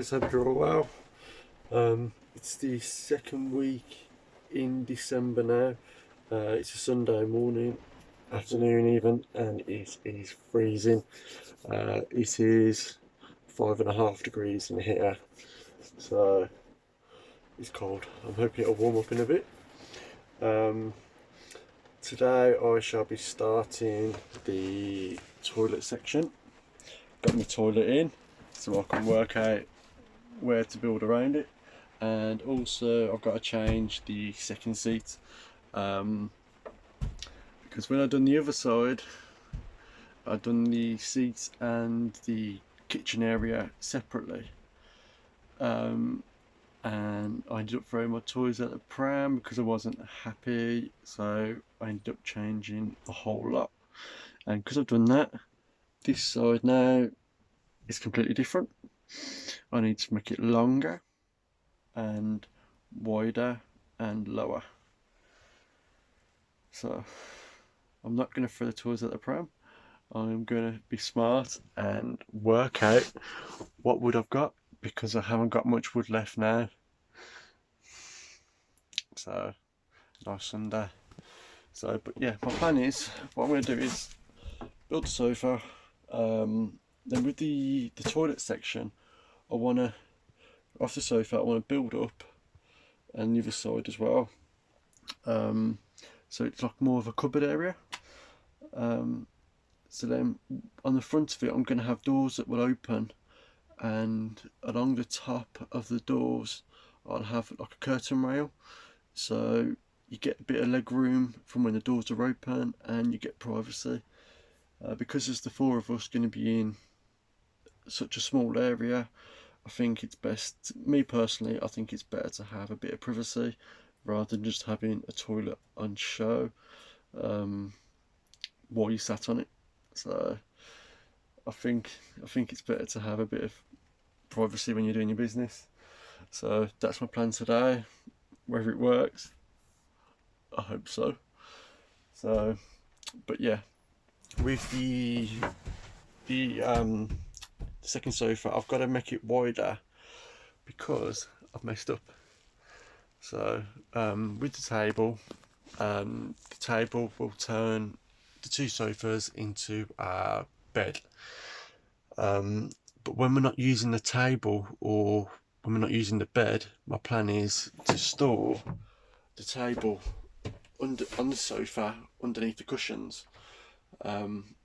guys, hope you're all well. It's the second week in December now. It's a Sunday morning, afternoon even, and it is freezing. It is 5.5 degrees in here, so it's cold. I'm hoping it'll warm up in a bit. Today I shall be starting the toilet section. Got my toilet in so I can work out where to build around it, and also I've got to change the second seat because when I've done the other side, I've done the seats and the kitchen area separately, and I ended up throwing my toys at the pram because I wasn't happy, so I ended up changing the whole lot. And because I've done that, this side now is completely different. I need to make it longer and wider and lower. So I'm not going to throw the toys at the pram. I'm going to be smart and work out what wood I've got, because I haven't got much wood left now. So nice Sunday. So, but yeah, my plan is, what I'm going to do is build the sofa. Then with the toilet section, I want to, off the sofa, I want to build up and the other side as well. So it's like more of a cupboard area. So then on the front of it, I'm going to have doors that will open, and along the top of the doors I'll have like a curtain rail, so you get a bit of leg room from when the doors are open, and you get privacy. Because there's the four of us going to be in such a small area, I think it's best, me personally, I think it's better to have a bit of privacy rather than just having a toilet on show while you sat on it. So I think it's better to have a bit of privacy when you're doing your business. So that's my plan today. Whether it works, I hope so. So, but yeah, with the second sofa, I've got to make it wider because I've messed up. So with the table will turn the two sofas into a bed. But when we're not using the table, or when we're not using the bed, my plan is to store the table on the sofa underneath the cushions.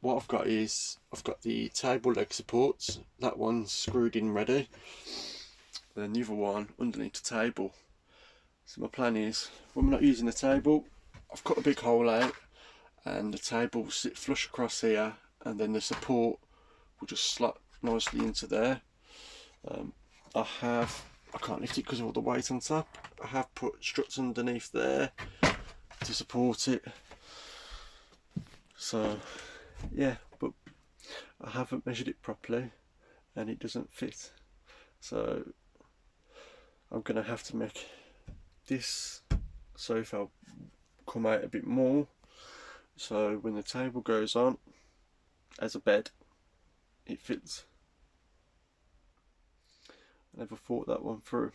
What I've got is, I've got the table leg supports, that one's screwed in ready, then the other one underneath the table. So my plan is, when we're not using the table, I've cut a big hole out, and the table will sit flush across here, and then the support will just slot nicely into there. I can't lift it because of all the weight on top. I have put struts underneath there to support it. So yeah, but I haven't measured it properly and it doesn't fit, so I'm gonna have to make this sofa come out a bit more, so when the table goes on as a bed, it fits. I never thought that one through,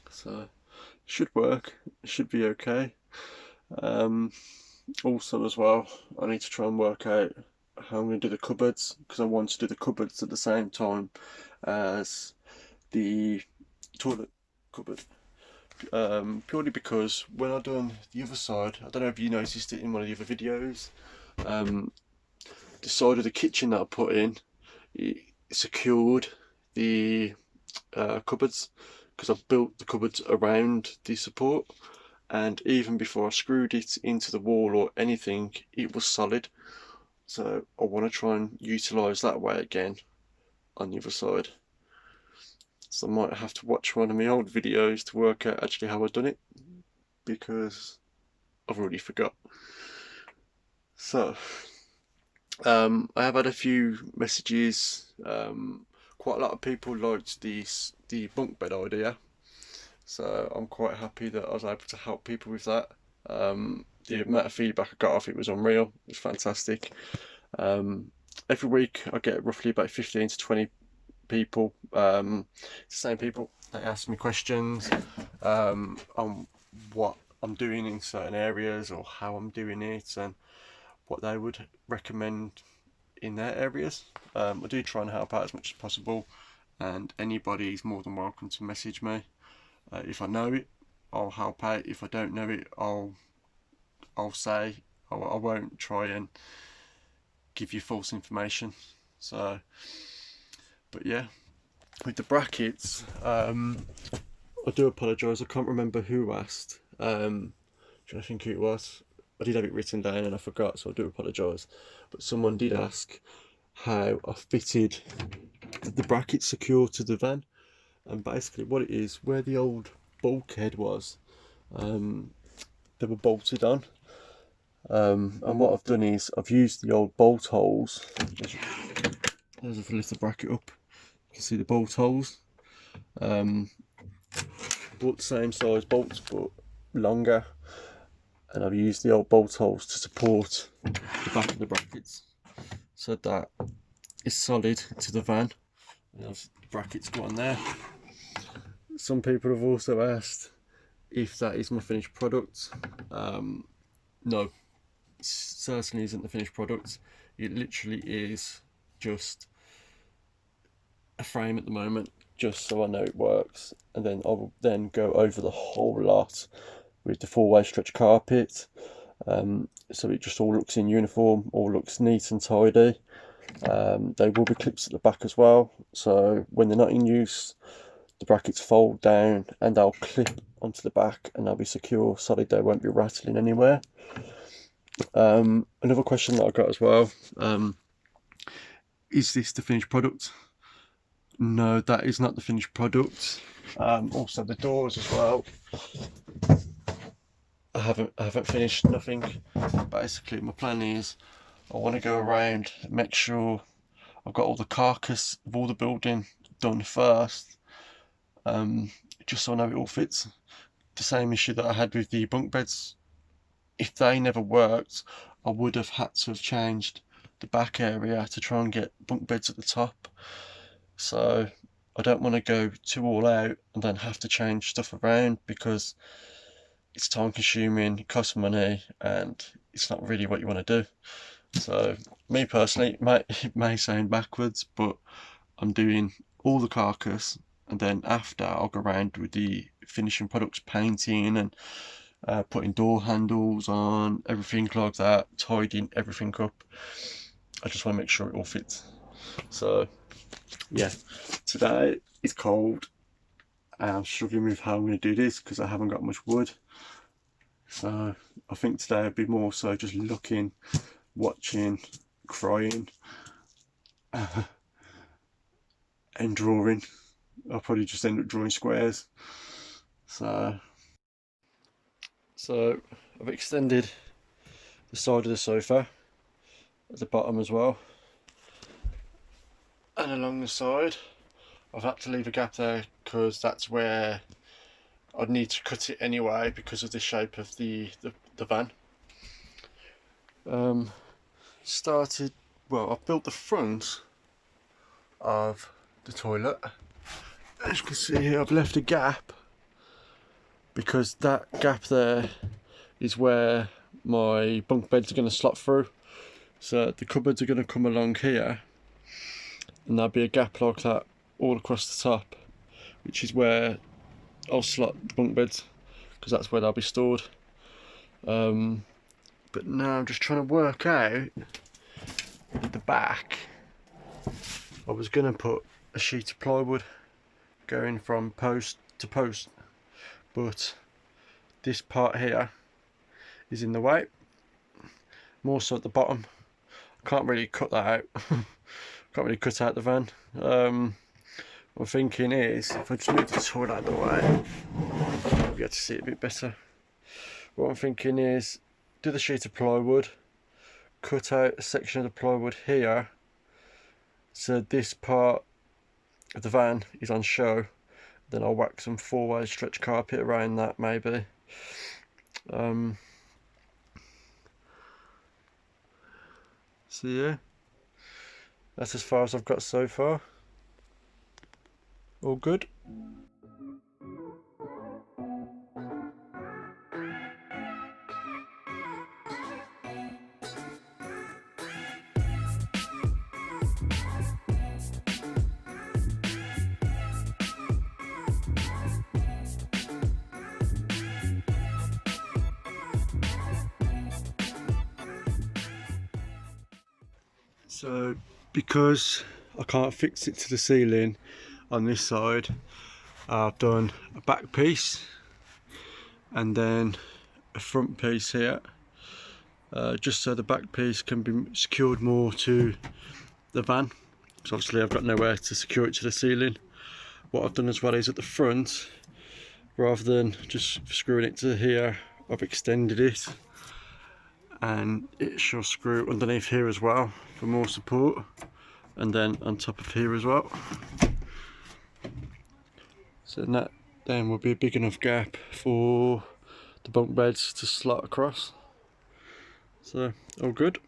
so it should work, it should be okay. Also as well, I need to try and work out how I'm going to do the cupboards, because I want to do the cupboards at the same time as the toilet cupboard. Purely because when I've done the other side, I don't know if you noticed it in one of the other videos, the side of the kitchen that I put in, it secured the cupboards, because I've built the cupboards around the support, and even before I screwed it into the wall or anything, it was solid. So I want to try and utilise that way again on the other side. So I might have to watch one of my old videos to work out actually how I've done it, because I've already forgot. So I have had a few messages. Quite a lot of people liked the bunk bed idea, so I'm quite happy that I was able to help people with that. The amount of feedback I got off it was unreal. It was fantastic. Every week I get roughly about 15 to 20 people, same people that ask me questions on what I'm doing in certain areas or how I'm doing it and what they would recommend in their areas. I do try and help out as much as possible, and anybody is more than welcome to message me. If I know it, I'll help out. If I don't know it, I'll say I won't try and give you false information. So, but yeah, with the brackets, I do apologise. I can't remember who asked. Trying to think who it was. I did have it written down and I forgot, so I do apologise. But someone did ask how I fitted the brackets secure to the van, and basically what it is, where the old bulkhead was, they were bolted on. And what I've done is I've used the old bolt holes. There's if I lift the bracket up, you can see the bolt holes. Bought the same size bolts but longer, and I've used the old bolt holes to support the back of the brackets so that it's solid to the van. And the brackets go on there. Some people have also asked if that is my finished product. No, it certainly isn't the finished product. It literally is just a frame at the moment, just so I know it works, and then I will then go over the whole lot with the 4-way stretch carpet, so it just all looks in uniform, all looks neat and tidy. There will be clips at the back as well, so when they're not in use, the brackets fold down and they'll clip onto the back and they'll be secure, solid, they won't be rattling anywhere. Another question that I got as well, is this the finished product? No, that is not the finished product. Also the doors as well, I haven't finished nothing. Basically my plan is I want to go around and make sure I've got all the carcass of all the building done first, just so I know it all fits. The same issue that I had with the bunk beds, if they never worked, I would have had to have changed the back area to try and get bunk beds at the top. So I don't want to go too all out and then have to change stuff around, because it's time consuming, it costs money, and it's not really what you want to do. So me personally, it may sound backwards, but I'm doing all the carcass, and then after I'll go around with the finishing products, painting and putting door handles on, everything like that, tidying everything up. I just want to make sure it all fits. So yeah, today it's cold and I'm struggling with how I'm going to do this because I haven't got much wood. So I think today I'll be more so just looking, watching, crying and drawing. I'll probably just end up drawing squares. So I've extended the side of the sofa at the bottom as well, and along the side I've had to leave a gap there because that's where I'd need to cut it anyway because of the shape of the van. I've built the front of the toilet. As you can see here, I've left a gap because that gap there is where my bunk beds are going to slot through. So the cupboards are going to come along here, and there'll be a gap like that all across the top, which is where I'll slot the bunk beds, because that's where they'll be stored. But now I'm just trying to work out at the back. I was going to put a sheet of plywood going from post to post, but this part here is in the way, more so at the bottom. I can't really cut that out. Can't really cut out the van. What I'm thinking is, if I just move the toilet out of the way, I'll be able to see it a bit better. What I'm thinking is, do the sheet of plywood, cut out a section of the plywood here, so this part of the van is on show. Then I'll whack some 4-way stretch carpet around that maybe. So yeah, that's as far as I've got so far. all good. So because I can't fix it to the ceiling on this side, I've done a back piece and then a front piece here, just so the back piece can be secured more to the van, because obviously I've got nowhere to secure it to the ceiling. What I've done as well is at the front, rather than just screwing it to here, I've extended it and it shall screw underneath here as well for more support, and then on top of here as well. So that then will be a big enough gap for the bunk beds to slot across. So all good.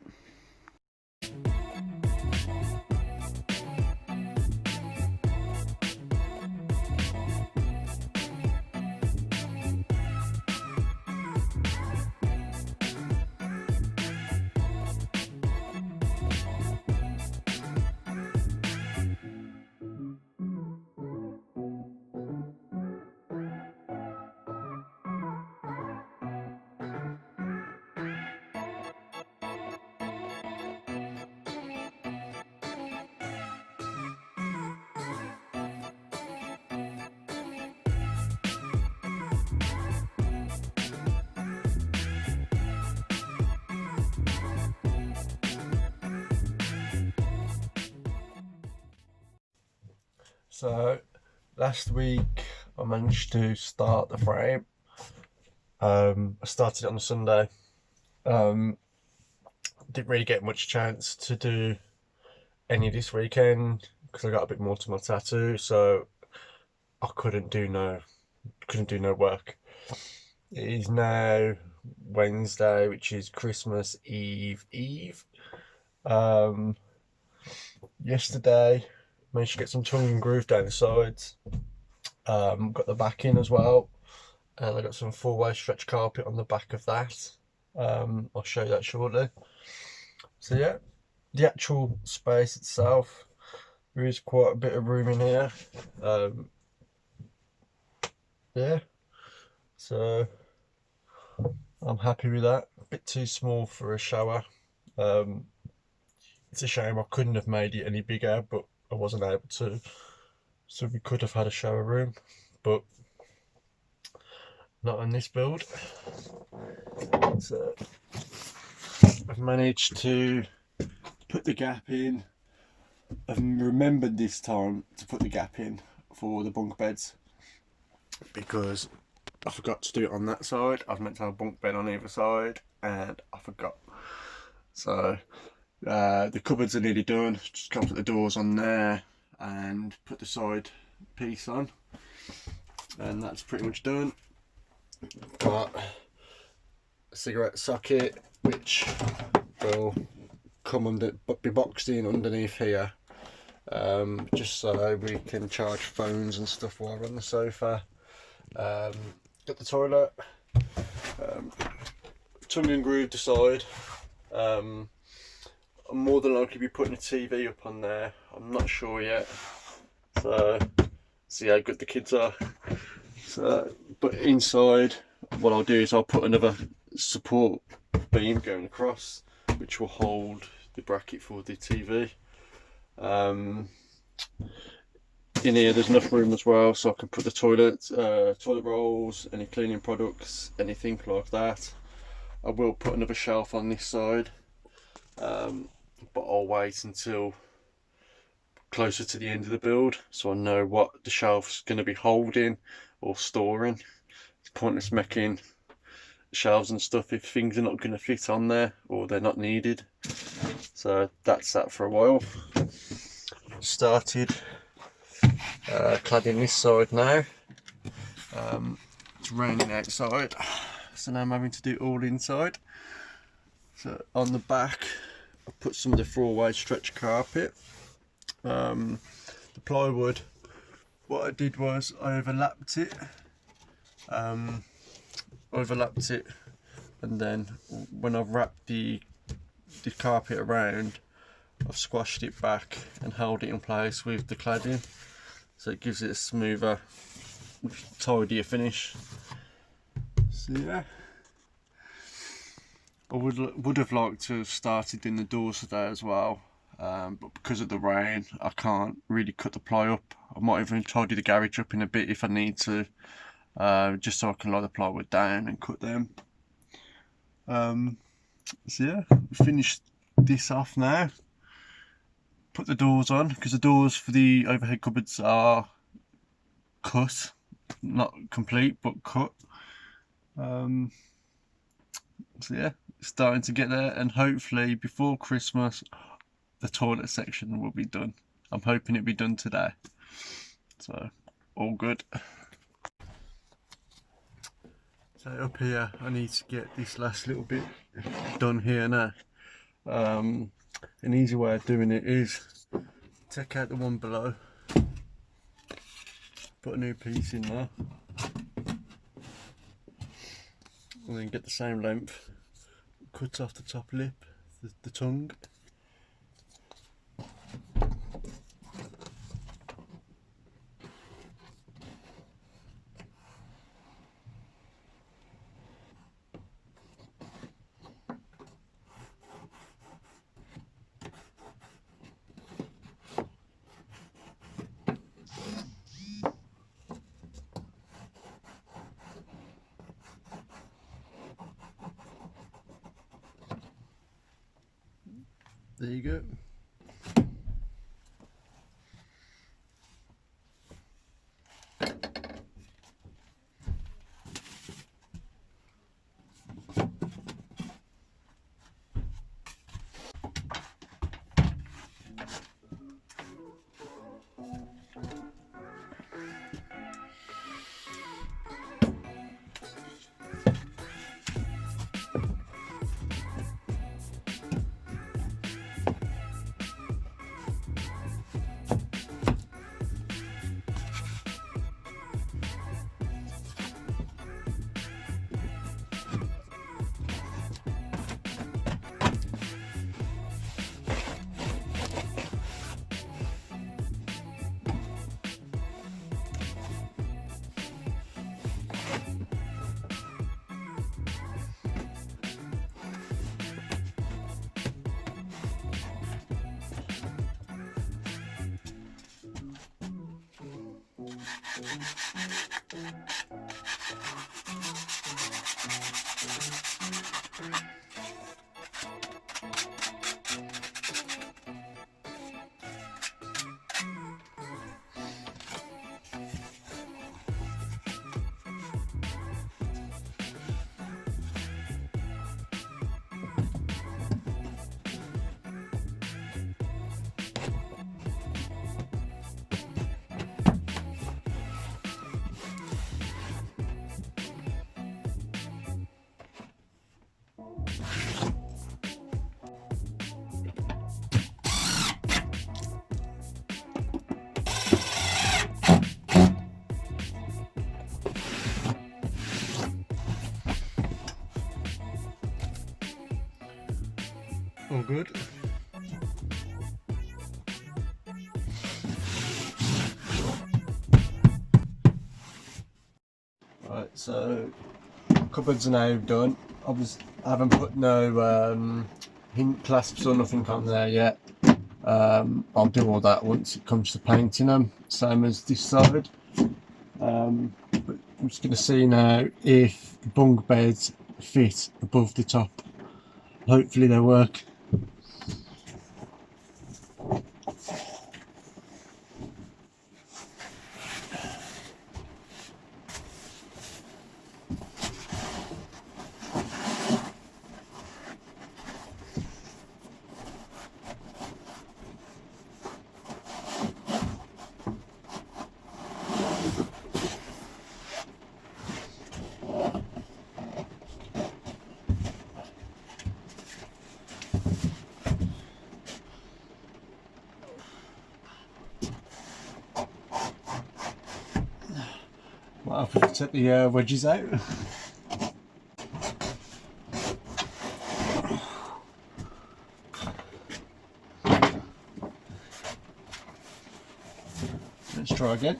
So last week I managed to start the frame. I started it on a Sunday. Didn't really get much chance to do any this weekend because I got a bit more to my tattoo, so I couldn't do no work. It is now Wednesday, which is Christmas Eve. Yesterday managed to get some tongue and groove down the sides. Got the back in as well, and I got some four-way stretch carpet on the back of that. I'll show you that shortly. So yeah, the actual space itself, there is quite a bit of room in here. Yeah, so I'm happy with that. A bit too small for a shower. It's a shame I couldn't have made it any bigger, but I wasn't able to. So we could have had a shower room, but not on this build. So I've managed to put the gap in. I've remembered this time to put the gap in for the bunk beds because I forgot to do it on that side. I was meant to have a bunk bed on either side and I forgot. So the cupboards are nearly done. Just got to put the doors on there and put the side piece on, and that's pretty much done. Got a cigarette socket which will come under, but be boxed in underneath here, just so we can charge phones and stuff while we're on the sofa. Got the toilet, tongue and groove the side. I'm more than likely be putting a TV up on there. I'm not sure yet. So see how good the kids are. So, but inside, what I'll do is I'll put another support beam going across, which will hold the bracket for the TV. In here, there's enough room as well, so I can put the toilet rolls, any cleaning products, anything like that. I will put another shelf on this side, but I'll wait until closer to the end of the build so I know what the shelf's going to be holding or storing. It's pointless making shelves and stuff if things are not going to fit on there or they're not needed. So that's that for a while. Started cladding this side now. It's raining outside, so now I'm having to do it all inside. So on the back I put some of the four-way stretch carpet. The plywood what I did was I overlapped it. And then when I've wrapped the carpet around, I've squashed it back and held it in place with the cladding, so it gives it a smoother, tidier finish. So yeah, I would have liked to have started in the doors today as well, but because of the rain I can't really cut the ply up. I might even tidy the garage up in a bit if I need to, just so I can lie the plywood down and cut them. So yeah, finished this off now. Put the doors on, because the doors for the overhead cupboards are cut, not complete but cut. So yeah, starting to get there, and hopefully before Christmas the toilet section will be done. I'm hoping it'll be done today, so all good. So up here I need to get this last little bit done here now. An easy way of doing it is take out the one below, put a new piece in there, and then get the same length, cut off the top lip, the tongue. There you go. All good. Right, so cupboards are now done. I haven't put no hint clasps or nothing on there yet. I'll do all that once it comes to painting them, same as this side. But I'm just going to see now if the bunk beds fit above the top. Hopefully they work. I'll take the wedges out. Let's try again.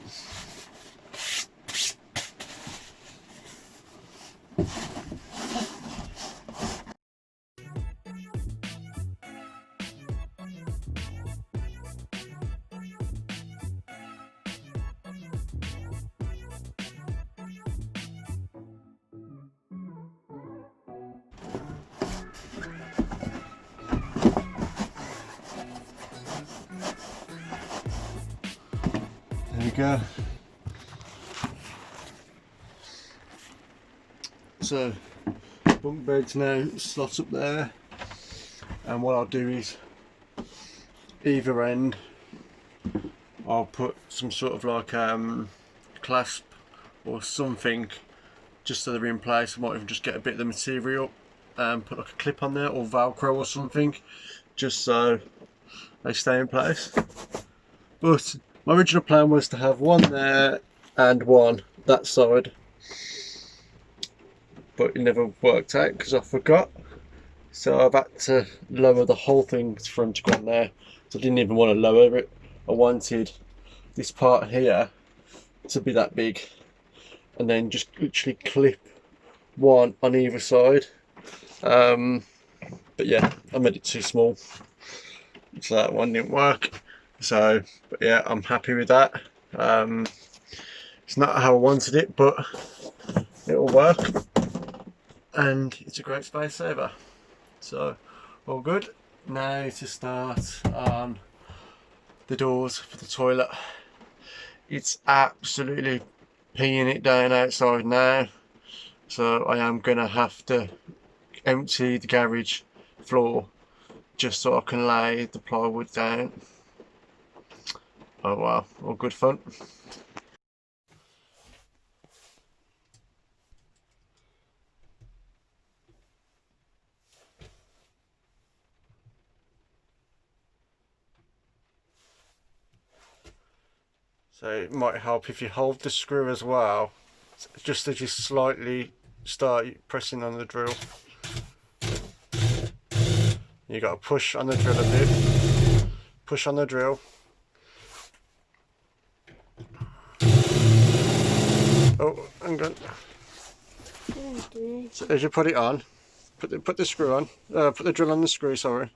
There we go. So bunk beds now slot up there, and what I'll do is either end I'll put some sort of like clasp or something just so they're in place. I might even just get a bit of the material and put like a clip on there or velcro or something just so they stay in place. But my original plan was to have one there and one that side, but it never worked out because I forgot. So I've had to lower the whole thing for him to go on there. So I didn't even want to lower it. I wanted this part here to be that big and then just literally clip one on either side. But yeah, I made it too small, so that one didn't work. So, but yeah, I'm happy with that. It's not how I wanted it, but it'll work, and it's a great space saver. So, all good. Now to start on the doors for the toilet. It's absolutely peeing it down outside now, so I am gonna have to empty the garage floor just so I can lay the plywood down. Oh wow, all good fun. So it might help if you hold the screw as well, just as you slightly start pressing on the drill. You got to push on the drill a bit, push on the drill. Oh, hang on. So as you put it on, put the screw on, put the drill on the screw, sorry.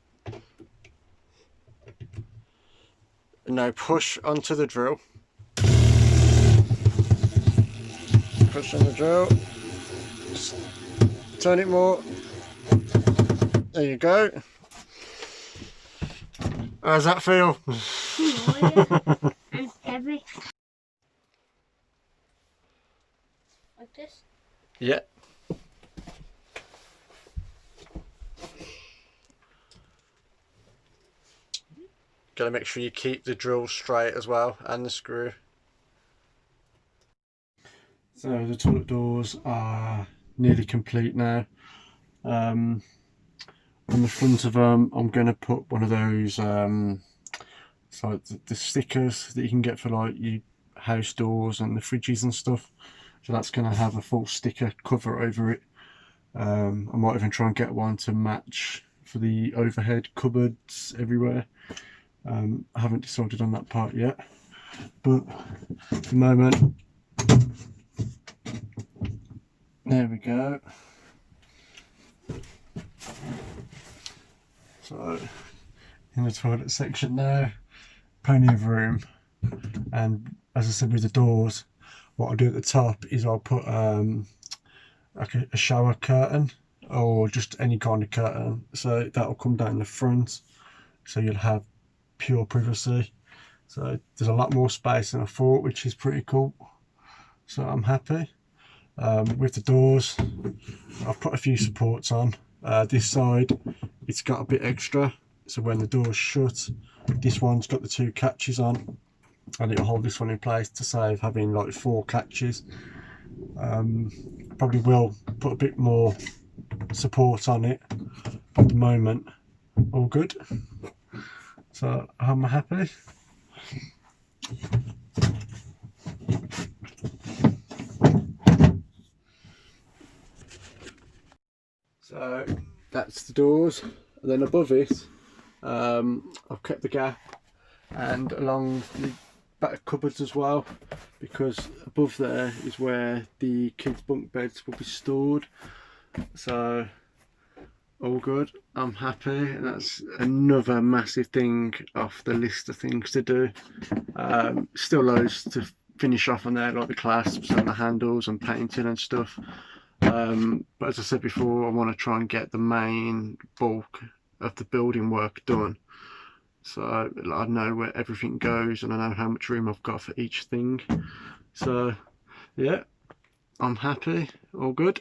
And now push onto the drill. Push on the drill. Turn it more. There you go. How's that feel? And heavy. Like this? Yeah. Gotta make sure you keep the drill straight as well, and the screw. So the toilet doors are nearly complete now. On the front of them, I'm going to put one of those, so the stickers that you can get for like your house doors and the fridges and stuff. So that's going to have a full sticker cover over it. I might even try and get one to match for the overhead cupboards everywhere. I haven't decided on that part yet, but at the moment, there we go. So in the toilet section now, plenty of room, and as I said with the doors, what I'll do at the top is I'll put like a shower curtain or just any kind of curtain, so that'll come down the front, so you'll have pure privacy. So there's a lot more space than I thought, which is pretty cool, so I'm happy. With the doors, I've put a few supports on. This side, it's got a bit extra, so when the door's shut, this one's got the 2 catches on, and it'll hold this one in place to save having like 4 catches. Probably will put a bit more support on it, but at the moment, all good. So I'm happy. So that's the doors, and then above it I've kept the gap and along the back cupboards as well, because above there is where the kids' bunk beds will be stored. So all good, I'm happy. That's another massive thing off the list of things to do. Still loads to finish off on there, like the clasps and the handles and painting and stuff. But as I said before, I want to try and get the main bulk of the building work done, so I know where everything goes and I know how much room I've got for each thing. So yeah, I'm happy, all good.